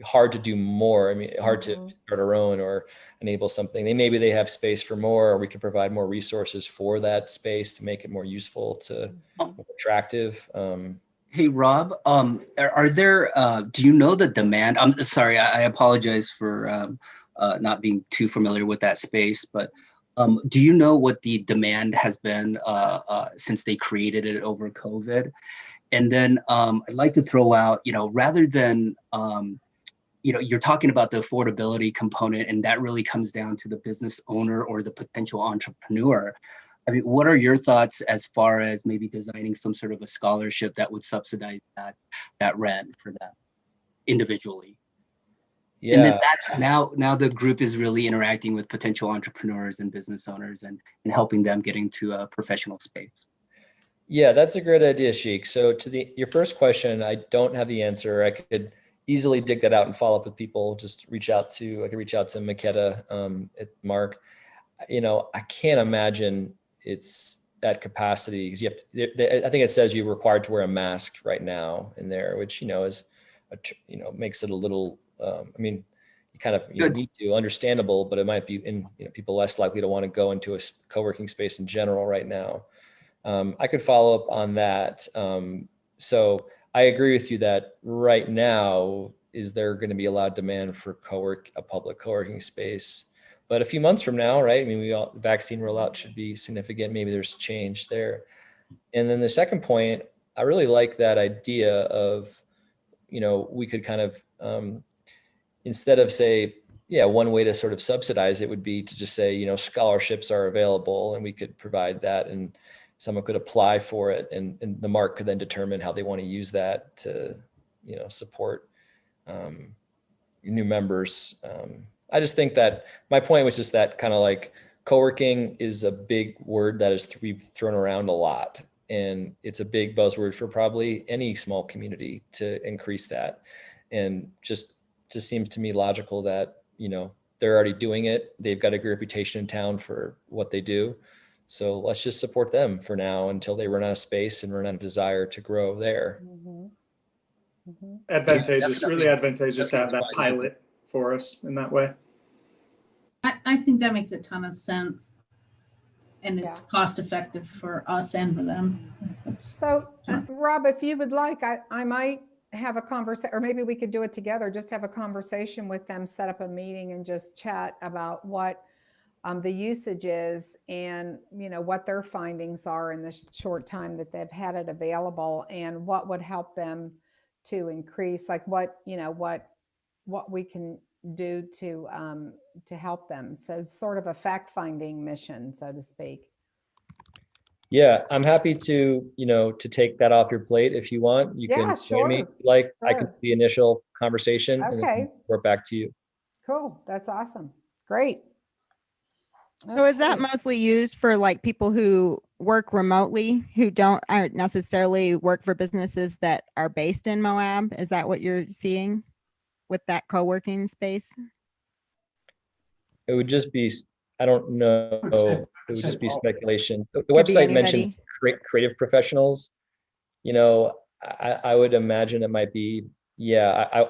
hard to do more. I mean, hard to start our own or enable something. Maybe they have space for more, or we could provide more resources for that space to make it more useful, to more attractive. Hey, Rob, are there, do you know the demand? I'm sorry, I apologize for not being too familiar with that space, but do you know what the demand has been since they created it over COVID? And then I'd like to throw out, rather than, you're talking about the affordability component, and that really comes down to the business owner or the potential entrepreneur. I mean, what are your thoughts as far as maybe designing some sort of a scholarship that would subsidize that rent for them individually? Yeah. And then that's now the group is really interacting with potential entrepreneurs and business owners and helping them get into a professional space. Yeah, that's a great idea, Sheik. So to your first question, I don't have the answer. I could easily dig that out and follow up with people. Just I could reach out to Makeda at Mark. I can't imagine it's at capacity, because you have to, I think it says you're required to wear a mask right now in there, which, is, makes it a little, you kind of need to, understandable, but it might be people less likely to want to go into a co-working space in general right now. I could follow up on that. So I agree with you that right now, is there going to be a lot of demand for a public co-working space? But a few months from now, right? I mean, the vaccine rollout should be significant. Maybe there's change there. And then the second point, I really like that idea of, we could kind of, instead of say, one way to sort of subsidize it would be to just say, scholarships are available, and we could provide that, and someone could apply for it, and the Mark could then determine how they want to use that to, support new members. I just think that my point was just that kind of like co-working is a big word that we've thrown around a lot, and it's a big buzzword for probably any small community to increase that. And just seems to me logical that, they're already doing it. They've got a good reputation in town for what they do. So let's just support them for now until they run out of space and run out of desire to grow there. Advantageous, really advantageous to have that pilot for us in that way. I think that makes a ton of sense. And it's cost effective for us and for them. Rob, if you would like, I might have a conversation, or maybe we could do it together, just have a conversation with them, set up a meeting and just chat about what the usage is, and what their findings are in this short time that they've had it available, and what would help them to increase, like what we can do to help them. So sort of a fact-finding mission, so to speak. Yeah, I'm happy to, to take that off your plate if you want. You can join me. Sure. I can do the initial conversation and then report back to you. Cool. That's awesome. Great. So is that mostly used for like people who work remotely, who aren't necessarily work for businesses that are based in Moab? Is that what you're seeing with that co-working space? It would just be, I don't know. It would just be speculation. The website mentioned creative professionals. I would imagine it might be, I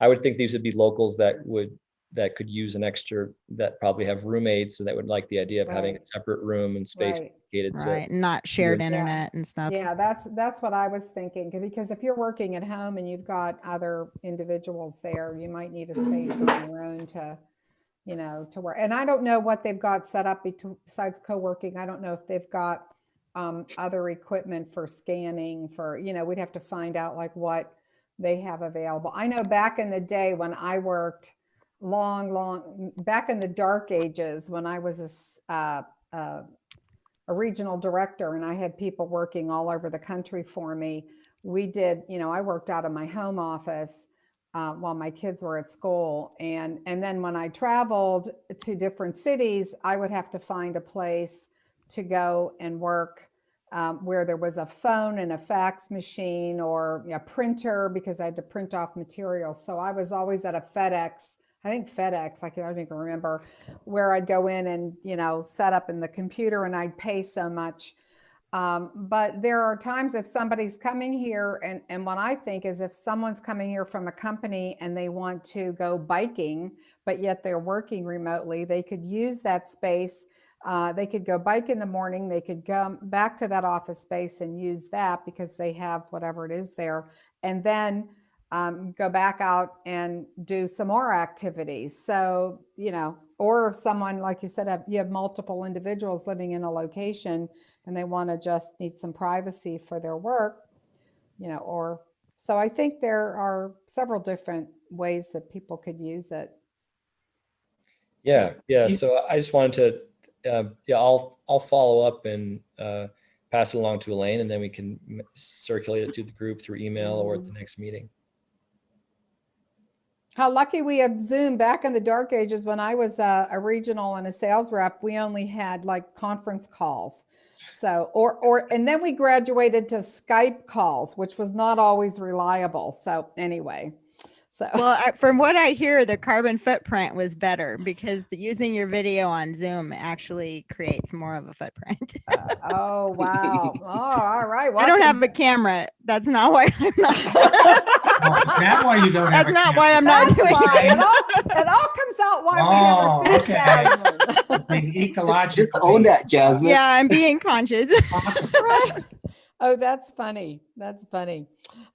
would think these would be locals that could use an extra, that probably have roommates, and that would like the idea of having a separate room and space dedicated to not shared internet and stuff. Yeah, that's what I was thinking, because if you're working at home and you've got other individuals there, you might need a space on your own to to work. And I don't know what they've got set up besides co-working. I don't know if they've got other equipment for scanning, for we'd have to find out like what they have available. I know back in the day when I worked back in the dark ages when I was a regional director and I had people working all over the country for me. We did, I worked out of my home office while my kids were at school. And then when I traveled to different cities, I would have to find a place to go and work where there was a phone and a fax machine or a printer because I had to print off materials. So I was always at a FedEx, I don't even remember, where I'd go in and, set up in the computer and I'd pay so much. But there are times if somebody's coming here and what I think is if someone's coming here from a company and they want to go biking, but yet they're working remotely, they could use that space. They could go bike in the morning. They could go back to that office space and use that because they have whatever it is there. And then go back out and do some more activities. So, or if someone, like you said, you have multiple individuals living in a location and they want to just need some privacy for their work, so I think there are several different ways that people could use it. Yeah. So I just wanted to, I'll follow up and pass it along to Elaine, and then we can circulate it to the group through email or at the next meeting. How lucky we have Zoom. Back in the dark ages when I was a regional and a sales rep, we only had like conference calls. So, and then we graduated to Skype calls, which was not always reliable. So anyway. Well, from what I hear, the carbon footprint was better because using your video on Zoom actually creates more of a footprint. Oh, wow. Oh, all right. Well, I don't have a camera. That's not why I'm not. That's why you don't have That's not why I'm not doing it. It all comes out why we never see it. Being ecological. Just own that, Jasmine. Yeah, I'm being conscious. Right. Oh, that's funny. That's funny.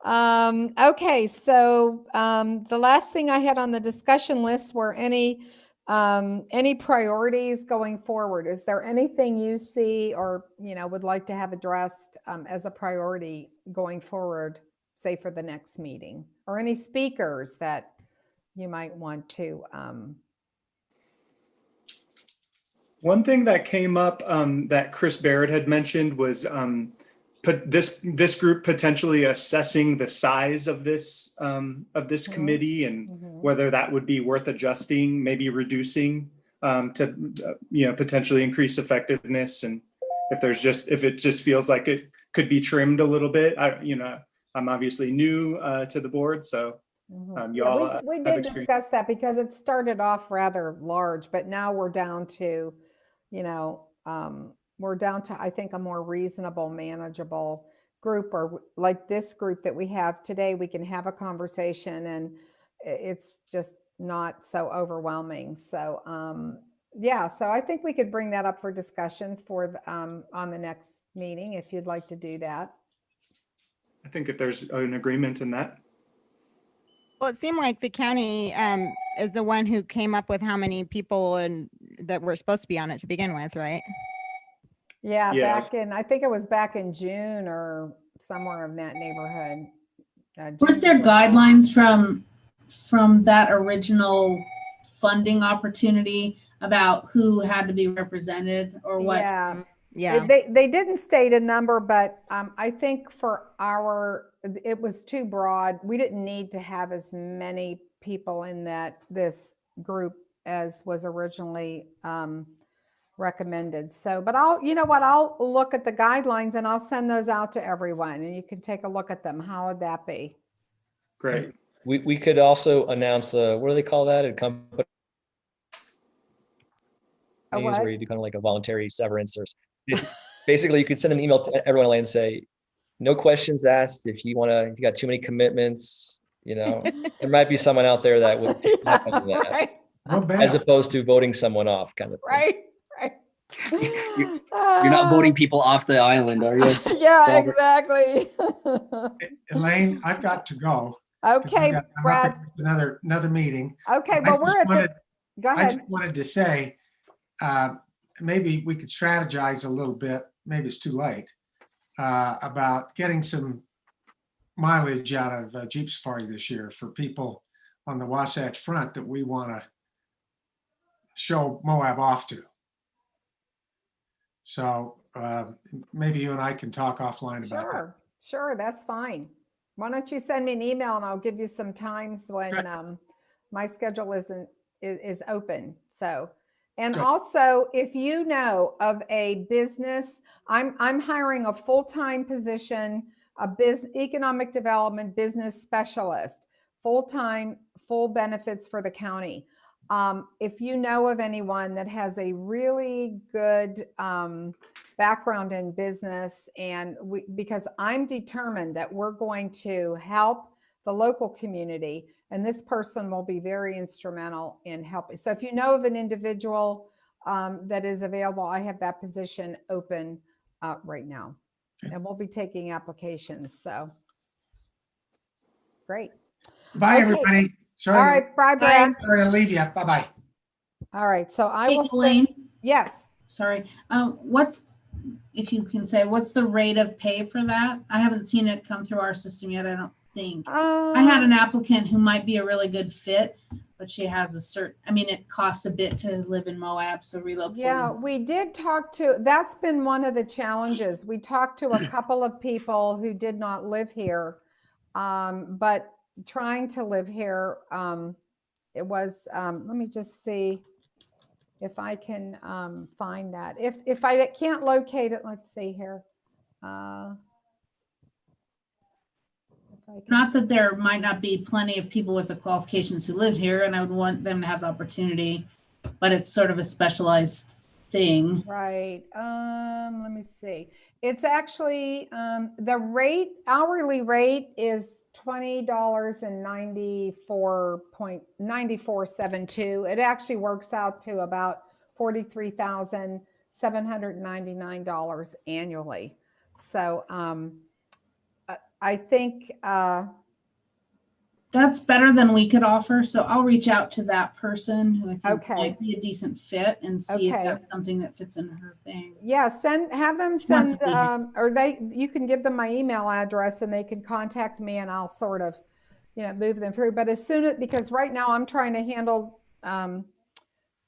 Okay, so the last thing I had on the discussion list were any priorities going forward. Is there anything you see or would like to have addressed as a priority going forward, say for the next meeting, or any speakers that you might want to? One thing that came up that Chris Barrett had mentioned was this group potentially assessing the size of this committee and whether that would be worth adjusting, maybe reducing to potentially increase effectiveness, and if it just feels like it could be trimmed a little bit. I'm obviously new to the board, so y'all we did discuss that because it started off rather large, but now we're down to I think a more reasonable, manageable group, or like this group that we have today. We can have a conversation and it's just not so overwhelming. So so I think we could bring that up for discussion for on the next meeting if you'd like to do that. I think if there's an agreement in that. Well, it seemed like the county is the one who came up with how many people that were supposed to be on it to begin with, right? Yeah, I think it was back in June or somewhere in that neighborhood. Weren't there guidelines from that original funding opportunity about who had to be represented or what? Yeah. They didn't state a number, but I think for it was too broad. We didn't need to have as many people in this group as was originally recommended. So, but I'll look at the guidelines and I'll send those out to everyone and you can take a look at them. How would that be? Great. We could also announce what do they call that? A company where you do kind of like a voluntary severance, or basically you could send an email to everyone and say, no questions asked. If you got too many commitments, there might be someone out there that would pick up on that, right. As opposed to voting someone off, kind of thing. Right. You're not voting people off the island, are you? Yeah, exactly. Elaine, I've got to go. Okay, Brad. Another meeting. Okay, well, go ahead. I just wanted to say, maybe we could strategize a little bit. Maybe it's too late about getting some mileage out of Jeep Safari this year for people on the Wasatch Front that we want to show Moab off to. So maybe you and I can talk offline about that. Sure, that's fine. Why don't you send me an email and I'll give you some times when Right. My schedule is open. So, and Good. also if you know of a business, I'm hiring a full-time position, a economic development business specialist, full-time, full benefits for the county. If you know of anyone that has a really good background in business, and because I'm determined that we're going to help the local community, and this person will be very instrumental in helping. So if you know of an individual that is available, I have that position open right now, and we'll be taking applications. So great. Bye, Okay. everybody. Sorry. All right. Bye, Brad. Sorry to leave you. Bye-bye. All right. So I Hey, will Elaine. Yes. Sorry. If you can say, what's the rate of pay for that? I haven't seen it come through our system yet, I don't think. I had an applicant who might be a really good fit, but she has it costs a bit to live in Moab, so relocating. Yeah, we did talk to, that's been one of the challenges. We talked to a couple of people who did not live here, but trying to live here, it was, let me just see if I can find that. If I can't locate it, let's see here. Not that there might not be plenty of people with the qualifications who live here, and I would want them to have the opportunity, but it's sort of a specialized thing. Right. Let me see. It's actually the hourly rate is $20.94.9472. It actually works out to about $43,799 annually. So I think that's better than we could offer. So I'll reach out to that person who I think might be a decent fit and see if that's something that fits in her thing. Yeah, have them send, you can give them my email address and they can contact me and I'll sort of, move them through. But because right now I'm trying to handle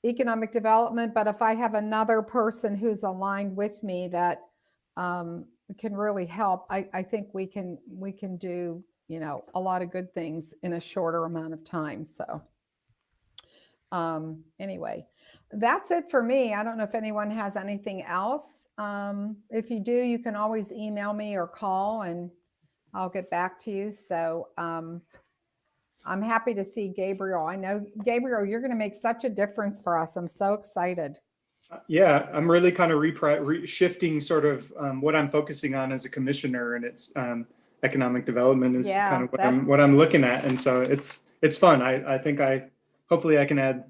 economic development, but if I have another person who's aligned with me that can really help, I think we can do a lot of good things in a shorter amount of time. So anyway, that's it for me. I don't know if anyone has anything else. If you do, you can always email me or call and I'll get back to you. So I'm happy to see Gabriel. I know, Gabriel, you're going to make such a difference for us. I'm so excited. Yeah, I'm really kind of shifting sort of what I'm focusing on as a commissioner, and it's economic development is kind of what I'm looking at, and so it's fun. I think hopefully I can add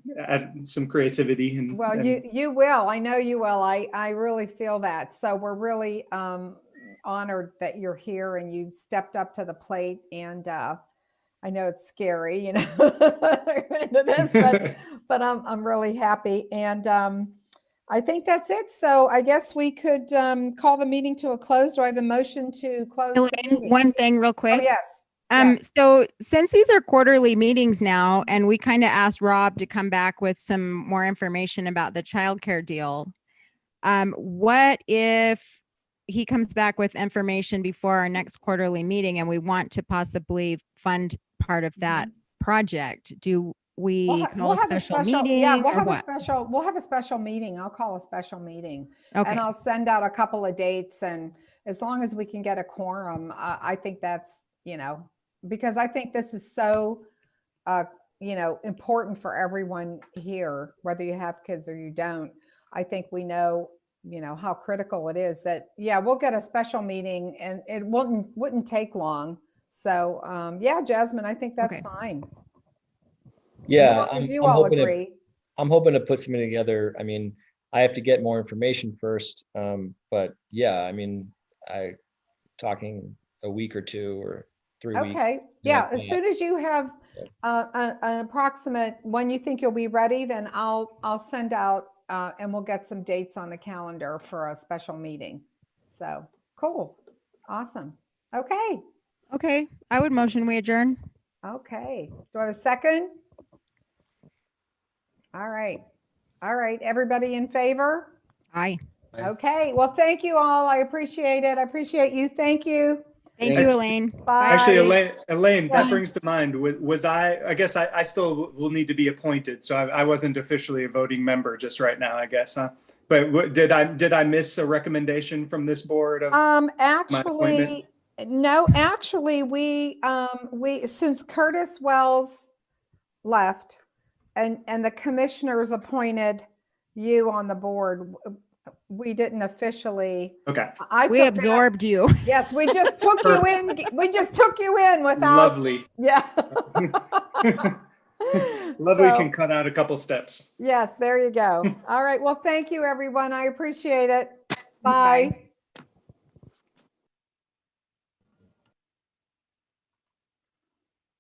some creativity. And well, you will. I know you will. I really feel that. So we're really honored that you're here and you stepped up to the plate. And I know it's scary, into this, but I'm really happy. And I think that's it. So I guess we could call the meeting to a close. Do I have a motion to close the meeting? One thing real quick. Oh, yes. So since these are quarterly meetings now, and we kind of asked Rob to come back with some more information about the childcare deal, what if he comes back with information before our next quarterly meeting and we want to possibly fund part of that project? Do we call a special meeting? Yeah, we'll have a special meeting. I'll call a special meeting. Okay. And I'll send out a couple of dates, and as long as we can get a quorum, I think that's, because I think this is so, important for everyone here, whether you have kids or you don't. I think we know, how critical it is that, we'll get a special meeting and it wouldn't take long. So, Jasmine, I think that's fine. Yeah, I'm hoping to put something together. I mean, I have to get more information first. But yeah, I mean, talking a week or 2 or 3 weeks. Okay. Yeah. As soon as you have an approximate when you think you'll be ready, then I'll send out and we'll get some dates on the calendar for a special meeting. So cool. Awesome. Okay. Okay. I would motion we adjourn. Okay. Do I have a second? All right. All right, everybody in favor? Aye. Aye. Okay, well, thank you all. I appreciate it. I appreciate you. Thank you. Thank Thank you, you. Elaine. Bye. Actually, Elaine, that Yeah. brings to mind, was I guess I still will need to be appointed. So I wasn't officially a voting member just right now, I guess, huh? But did I miss a recommendation from this board of my appointment? Actually, we, since Curtis Wells left and the commissioners appointed you on the board, we didn't officially. Okay, We absorbed you. Yes, we just took you in. We just took you in without. lovely. Yeah. Lovely So, can cut out a couple steps. yes, there you go. All right. Well, thank you, everyone. I appreciate it. Bye. Bye.